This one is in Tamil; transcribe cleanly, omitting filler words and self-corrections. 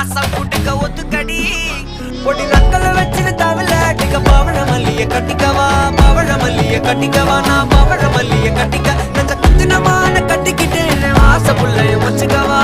ஆசை கூட்டுக்க ஒத்துக்கடி பொடி நக்கல வச்சுட்டு தவள அடிக்க பவழ மல்லிய கட்டிக்கவா பவழ மல்லிய கட்டிக்கவா நான் பவழ மல்லிய கட்டிக்க நெஞ்ச குத்தினமான கட்டிக்கிட்டு ஆசை புள்ளைய வச்சுக்கவா